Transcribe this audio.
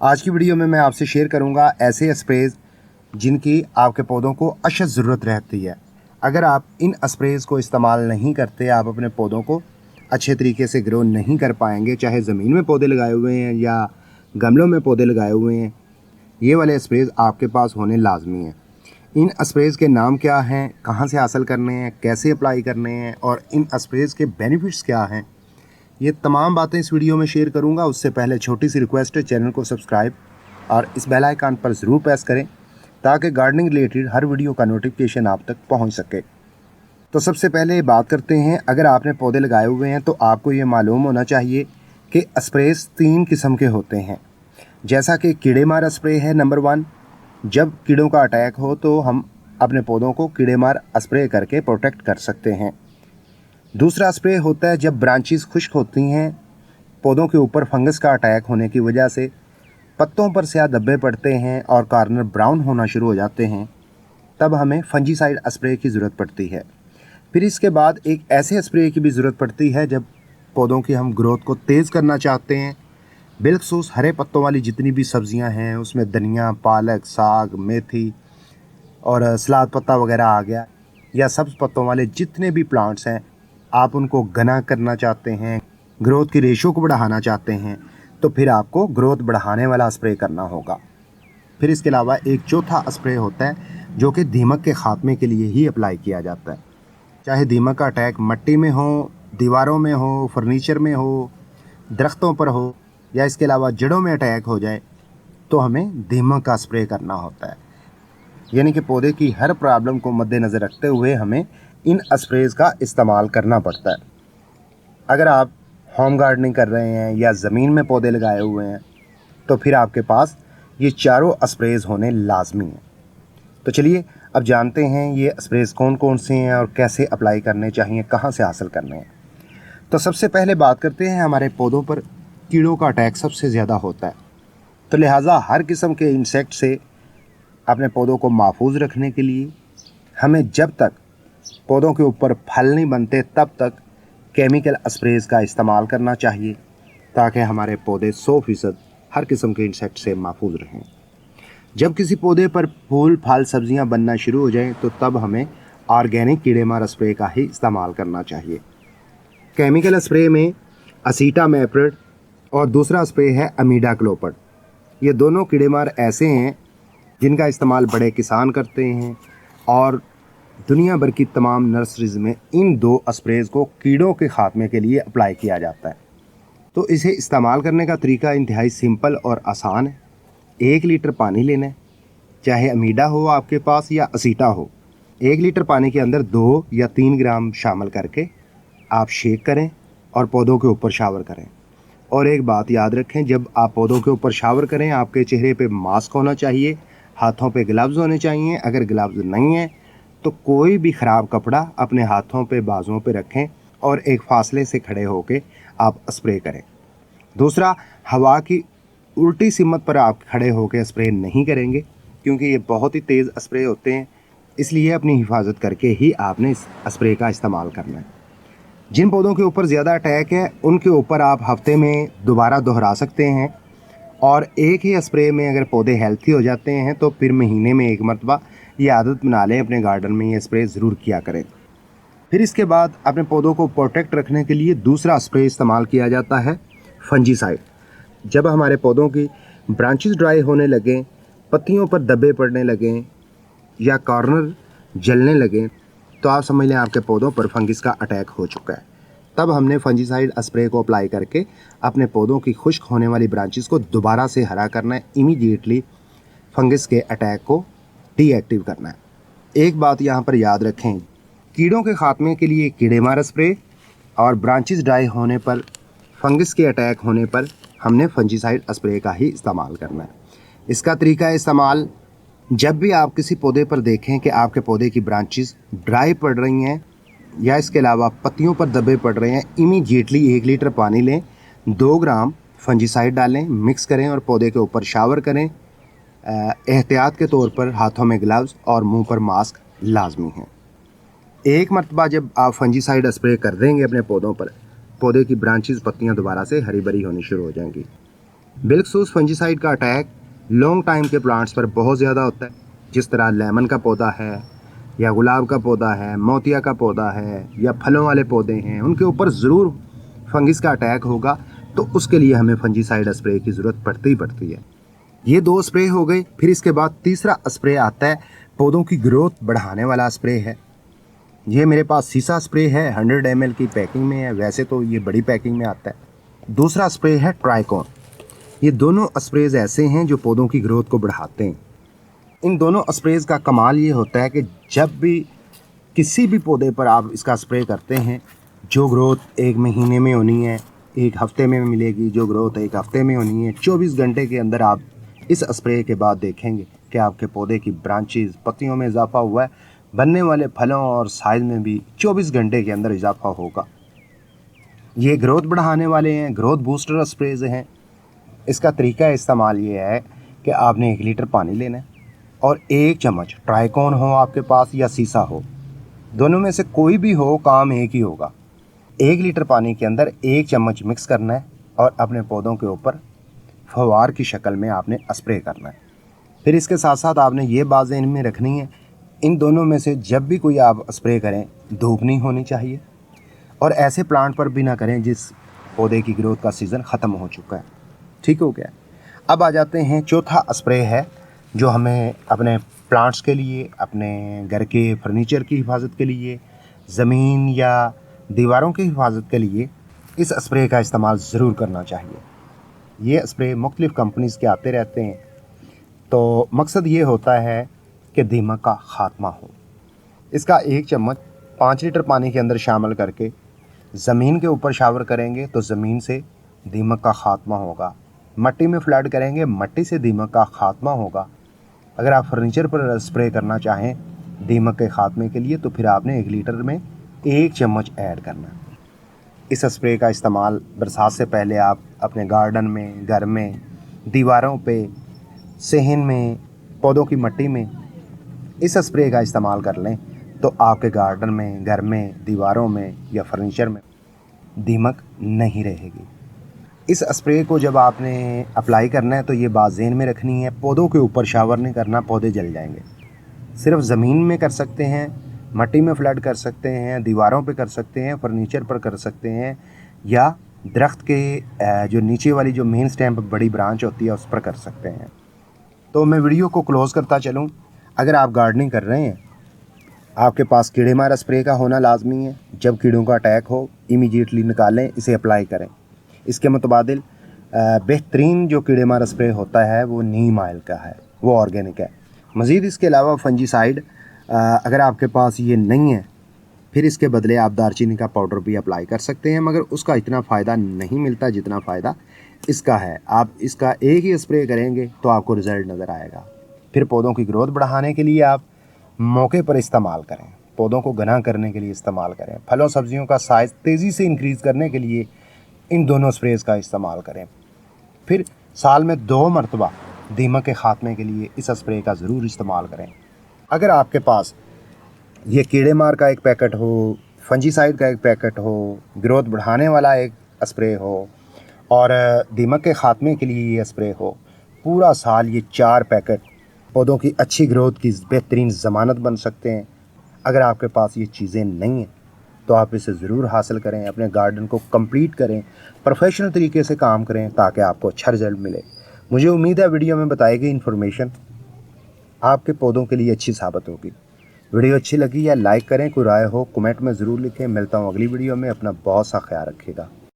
आज की वीडियो में मैं आपसे शेयर करूंगा ऐसे स्प्रेज जिनकी आपके पौधों को अशद ज़रूरत रहती है। अगर आप इन स्प्रेज को इस्तेमाल नहीं करते, आप अपने पौधों को अच्छे तरीके से ग्रो नहीं कर पाएंगे, चाहे ज़मीन में पौधे लगाए हुए हैं या गमलों में पौधे लगाए हुए हैं। ये वाले स्प्रेज आपके पास होने लाजमी हैं। इन स्प्रेज के नाम क्या हैं, कहाँ से हासिल करने हैं, कैसे अप्लाई करने हैं और इन स्प्रेज के बेनिफिट्स क्या हैं, ये तमाम बातें इस वीडियो में शेयर करूंगा। उससे पहले छोटी सी रिक्वेस्ट है, चैनल को सब्सक्राइब और इस बेल आइकन पर ज़रूर प्रेस करें ताकि गार्डनिंग रिलेटेड हर वीडियो का नोटिफिकेशन आप तक पहुंच सके। तो सबसे पहले बात करते हैं, अगर आपने पौधे लगाए हुए हैं तो आपको ये मालूम होना चाहिए कि स्प्रेज 3 किस्म के होते हैं। जैसा कि कीड़े मार स्प्रे है नंबर 1, जब कीड़ों का अटैक हो तो हम अपने पौधों को कीड़े मार स्प्रे करके प्रोटेक्ट कर सकते हैं। दूसरा स्प्रे होता है जब ब्रांचेस खुश्क होती हैं, पौधों के ऊपर फंगस का अटैक होने की वजह से पत्तों पर स्याह धब्बे पड़ते हैं और कॉर्नर ब्राउन होना शुरू हो जाते हैं, तब हमें फंजीसाइड स्प्रे की ज़रूरत पड़ती है। फिर इसके बाद एक ऐसे स्प्रे की भी ज़रूरत पड़ती है जब पौधों की हम ग्रोथ को तेज़ करना चाहते हैं। बिलखसूस हरे पत्तों वाली जितनी भी सब्जियां हैं, उसमें धनिया, पालक, साग, मेथी और सलाद पत्ता वगैरह आ गया, या सब्ज़ पत्तों वाले जितने भी प्लांट्स हैं, आप उनको घना करना चाहते हैं, ग्रोथ की रेशो को बढ़ाना चाहते हैं, तो फिर आपको ग्रोथ बढ़ाने वाला स्प्रे करना होगा। फिर इसके अलावा एक चौथा स्प्रे होता है जो कि दीमक के ख़ात्मे के लिए ही अप्लाई किया जाता है। चाहे दीमक का अटैक मिट्टी में हो, दीवारों में हो, फर्नीचर में हो, दरख्तों पर हो, या इसके अलावा जड़ों में अटैक हो जाए, तो हमें दीमक का स्प्रे करना होता है। यानी कि पौधे की हर प्रॉब्लम को मद्देनज़र रखते हुए हमें इन स्प्रेज का इस्तेमाल करना पड़ता है। अगर आप होम गार्डनिंग कर रहे हैं या ज़मीन में पौधे लगाए हुए हैं तो फिर आपके पास ये चारों स्प्रेज होने लाजमी हैं। तो चलिए अब जानते हैं ये स्प्रेज कौन कौन से हैं और कैसे अप्लाई करने चाहिए, कहाँ से हासिल करने हैं। तो सबसे पहले बात करते हैं, हमारे पौधों पर कीड़ों का अटैक सबसे ज़्यादा होता है, तो लिहाजा हर किस्म के इंसेक्ट से अपने पौधों को महफूज रखने के लिए हमें जब तक पौधों के ऊपर फल नहीं बनते तब तक केमिकल स्प्रेज का इस्तेमाल करना चाहिए, ताकि हमारे पौधे 100% हर किस्म के इंसेक्ट से महफूज रहें। जब किसी पौधे पर फूल फल सब्जियां बनना शुरू हो जाएं तो तब हमें ऑर्गेनिक कीड़े मार स्प्रे का ही इस्तेमाल करना चाहिए। केमिकल स्प्रे में असीटामेप्रिड और दूसरा स्प्रे है अमीडाक्लोपिड। ये दोनों कीड़े मार ऐसे हैं जिनका इस्तेमाल बड़े किसान करते हैं और दुनिया भर की तमाम नर्सरीज में इन 2 स्प्रेज को कीड़ों के खात्मे के लिए अप्लाई किया जाता है। तो इसे इस्तेमाल करने का तरीका इंतहाई सिंपल और आसान है। 1 लीटर पानी लेना है, चाहे अमीडा हो आपके पास या असीटा हो। 1 लीटर पानी के अंदर 2 या 3 ग्राम शामिल करके आप शेक करें और पौधों के ऊपर शावर करें। और एक बात याद रखें, जब आप पौधों के ऊपर शावर करें आपके चेहरे पे मास्क होना चाहिए, हाथों पे ग्लव्स होने चाहिए। अगर ग्लव्स नहीं है तो कोई भी ख़राब कपड़ा अपने हाथों पे, बाजुओं पे रखें और एक फासले से खड़े होकर आप स्प्रे करें। दूसरा, हवा की उल्टी सिमत पर आप खड़े होकर स्प्रे नहीं करेंगे, क्योंकि ये बहुत ही तेज़ स्प्रे होते हैं, इसलिए अपनी हिफाजत करके ही आपने इस स्प्रे का इस्तेमाल करना है। जिन पौधों के ऊपर ज़्यादा अटैक है उनके ऊपर आप हफ्ते में दोबारा दोहरा सकते हैं, और एक ही स्प्रे में अगर पौधे हेल्थी हो जाते हैं तो फिर महीने में एक मरतबा ये आदत बना लें, अपने गार्डन में ये स्प्रे ज़रूर किया करें। फिर इसके बाद अपने पौधों को प्रोटेक्ट रखने के लिए दूसरा स्प्रे इस्तेमाल किया जाता है, फंजीसाइड। जब हमारे पौधों की ब्रांचेस ड्राई होने लगें, पत्तियों पर धब्बे पड़ने लगें या कॉर्नर जलने लगें, तो आप समझ लें आपके पौधों पर फंगस का अटैक हो चुका है। तब हमने फंजीसाइड स्प्रे को अप्लाई करके अपने पौधों की खुश्क होने वाली ब्रांचेस को दोबारा से हरा करना है, इमीडिएटली फंगस के अटैक को डीएक्टिव करना है। एक बात यहाँ पर याद रखें, कीड़ों के खात्मे के लिए कीड़े मार स्प्रे और ब्रांचेस ड्राई होने पर, फंगस के अटैक होने पर हमने फंजीसाइड स्प्रे का ही इस्तेमाल करना है। इसका तरीका इस्तेमाल, जब भी आप किसी पौधे पर देखें कि आपके पौधे की ब्रांचेस ड्राई पड़ रही हैं या इसके अलावा पत्तियों पर धब्बे पड़ रहे हैं, इमीडिएटली 1 लीटर पानी लें, 2 ग्राम फंजीसाइड डालें, मिक्स करें और पौधे के ऊपर शावर करें। एहतियात के तौर पर हाथों में ग्लव्स और मुंह पर मास्क लाजमी है। एक मरतबा जब आप फंजीसाइड स्प्रे कर देंगे अपने पौधों पर, पौधे की ब्रांचेस, पत्तियां दोबारा से हरी भरी होनी शुरू हो जाएंगी। बिल्कसूस फंजीसाइड का अटैक लॉन्ग टाइम के प्लांट्स पर बहुत ज़्यादा होता है। जिस तरह लेमन का पौधा है या गुलाब का पौधा है, मोतिया का पौधा है या फलों वाले पौधे हैं, उनके ऊपर ज़रूर फंगिस का अटैक होगा, तो उसके लिए हमें फंजीसाइड स्प्रे की ज़रूरत पड़ती ही पड़ती है। ये 2 स्प्रे हो गए। फिर इसके बाद तीसरा स्प्रे आता है, पौधों की ग्रोथ बढ़ाने वाला स्प्रे है। ये मेरे पास सीसा स्प्रे है, 100 ml की पैकिंग में है, वैसे तो ये बड़ी पैकिंग में आता है। दूसरा स्प्रे है ट्राइकॉन। ये दोनों स्प्रेज ऐसे हैं जो पौधों की ग्रोथ को बढ़ाते हैं। इन दोनों स्प्रेज का कमाल ये होता है कि जब भी किसी भी पौधे पर आप इसका स्प्रे करते हैं, जो ग्रोथ 1 महीने में होनी है 1 हफ्ते में मिलेगी, जो ग्रोथ 1 हफ्ते में होनी है 24 घंटे के अंदर आप इस स्प्रे के बाद देखेंगे कि आपके पौधे की ब्रांचेज, पत्तियों में इजाफा हुआ है, बनने वाले फलों और साइज में भी 24 घंटे के अंदर इजाफा होगा। ये ग्रोथ बढ़ाने वाले हैं, ग्रोथ बूस्टर स्प्रेज हैं। इसका तरीका इस्तेमाल ये है कि आपने 1 लीटर पानी लेना है और 1 चम्मच ट्राइकॉन हो आपके पास या सीसा हो, दोनों में से कोई भी हो, काम एक ही होगा। 1 लीटर पानी के अंदर 1 चम्मच मिक्स करना है और अपने पौधों के ऊपर फव्वार की शक्ल में आपने स्प्रे करना है। फिर इसके साथ साथ आपने ये बात ज़हन में रखनी है, इन दोनों में से जब भी कोई आप स्प्रे करें, धूप नहीं होनी चाहिए और ऐसे प्लांट पर भी ना करें जिस पौधे की ग्रोथ का सीज़न ख़त्म हो चुका है। ठीक हो गया। अब आ जाते हैं, चौथा स्प्रे है जो हमें अपने प्लांट्स के लिए, अपने घर के फर्नीचर की हिफाजत के लिए, ज़मीन या दीवारों की हिफाजत के लिए इस स्प्रे का इस्तेमाल ज़रूर करना चाहिए। ये स्प्रे मुख्तलिफ़ कंपनीज़ के आते रहते हैं, तो मकसद ये होता है कि दीमक का ख़ात्मा हो। इसका 1 चम्मच 5 लीटर पानी के अंदर शामिल करके ज़मीन के ऊपर शावर करेंगे तो ज़मीन से दीमक का ख़ात्मा होगा। मट्टी में फ्लड करेंगे, मट्टी से दीमक का ख़ात्मा होगा। अगर आप फर्नीचर पर स्प्रे करना चाहें दीमक के ख़ात्मे के लिए, तो फिर आपने 1 लीटर में 1 चम्मच ऐड करना है। इस स्प्रे का इस्तेमाल बरसात से पहले आप अपने गार्डन में, घर में, दीवारों पे, सहन में, पौधों की मट्टी में इस स्प्रे का इस्तेमाल कर लें तो आपके गार्डन में, घर में, दीवारों में या फर्नीचर में दीमक नहीं रहेगी। इस स्प्रे को जब आपने अप्लाई करना है तो ये बात ज़हन में रखनी है, पौधों के ऊपर शावर नहीं करना, पौधे जल जाएंगे। सिर्फ ज़मीन में कर सकते हैं, मट्टी में फ्लड कर सकते हैं, दीवारों पे कर सकते हैं, फर्नीचर पर कर सकते हैं या दरख्त के जो नीचे वाली जो मेन स्टेम पर बड़ी ब्रांच होती है उस पर कर सकते हैं। तो मैं वीडियो को क्लोज़ करता चलूँ। अगर आप गार्डनिंग कर रहे हैं, आपके पास कीड़े मार स्प्रे का होना लाजमी है। जब कीड़ों का अटैक हो इमीडिएटली निकालें, इसे अप्लाई करें। इसके मुतबादिल बेहतरीन जो कीड़े मार स्प्रे होता है वो नीम ऑयल का है, वो ऑर्गेनिक है। मज़ीद इसके अलावा फंजीसाइड अगर आपके पास ये नहीं है, फिर इसके बदले आप दालचीनी का पाउडर भी अप्लाई कर सकते हैं, मगर उसका इतना फ़ायदा नहीं मिलता जितना फ़ायदा इसका है। आप इसका एक ही स्प्रे करेंगे तो आपको रिज़ल्ट नज़र आएगा। फिर पौधों की ग्रोथ बढ़ाने के लिए आप मौके पर इस्तेमाल करें, पौधों को घना करने के लिए इस्तेमाल करें, फलों सब्जियों का साइज़ तेज़ी से इंक्रीज़ करने के लिए इन दोनों स्प्रेज़ का इस्तेमाल करें। फिर साल में 2 मरतबा दीमक के ख़ात्मे के लिए इस स्प्रे का ज़रूर इस्तेमाल करें। अगर आपके पास ये कीड़े मार का एक पैकेट हो, फंजीसाइड का एक पैकेट हो, ग्रोथ बढ़ाने वाला एक स्प्रे हो और दीमक के ख़ात्मे के लिए ये स्प्रे हो, पूरा साल ये 4 पैकेट पौधों की अच्छी ग्रोथ की बेहतरीन ज़मानत बन सकते हैं। अगर आपके पास ये चीज़ें नहीं हैं तो आप इसे ज़रूर हासिल करें, अपने गार्डन को कंप्लीट करें, प्रोफेशनल तरीके से काम करें ताकि आपको अच्छा रिज़ल्ट मिले। मुझे उम्मीद है वीडियो में बताई गई इन्फॉर्मेशन आपके पौधों के लिए अच्छी साबित होगी। वीडियो अच्छी लगी या लाइक करें, कोई राय हो कमेंट में ज़रूर लिखें। मिलता हूँ अगली वीडियो में, अपना बहुत सा ख्याल रखिएगा।